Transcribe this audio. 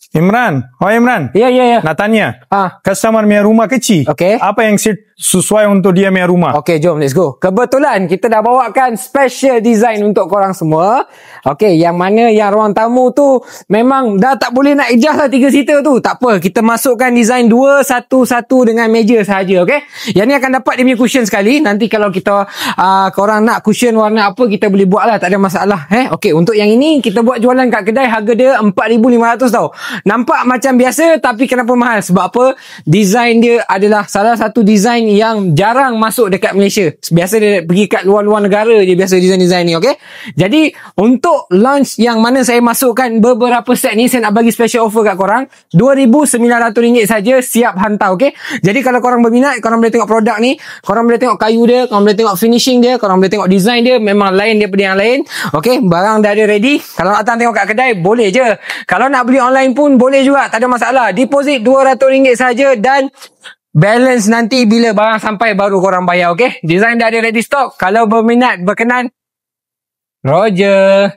Imran. Oh Imran. Ya. Nak tanya. Ah. Customer punya rumah kecil. Okey. Apa yang sesuai untuk dia punya rumah? Okey, jom let's go. Kebetulan kita dah bawakan special design untuk korang semua. Okey, yang mana yang ruang tamu tu memang dah tak boleh nak adjust lah 3 seater tu. Tak apa, kita masukkan design 2-1-1 dengan meja sahaja, okey. Yang ni akan dapat dia punya cushion sekali. Nanti kalau kita korang nak cushion warna apa, kita boleh buat lah, tak ada masalah. Okey, untuk yang ini kita buat jualan kat kedai, harga dia 4,500 tau. Nampak macam biasa tapi kenapa mahal? Sebab apa? Design dia adalah salah satu design yang jarang masuk dekat Malaysia. Biasa dia pergi kat luar-luar negara je biasa design-design ni, okey? Jadi untuk launch yang mana saya masukkan beberapa set ni, saya nak bagi special offer kat korang, RM2,900 saja, siap hantar, okey? Jadi kalau korang berminat, korang boleh tengok produk ni, korang boleh tengok kayu dia, korang boleh tengok finishing dia, korang boleh tengok design dia, memang lain daripada yang lain. Okey, barang dah ada ready. Kalau nak datang tengok kat kedai, boleh je. Kalau nak beli online pun boleh juga, tak ada masalah. Deposit RM200 saja dan balance nanti bila barang sampai baru korang bayar, okey? Design dah ada ready stock. Kalau berminat, berkenan, Roger.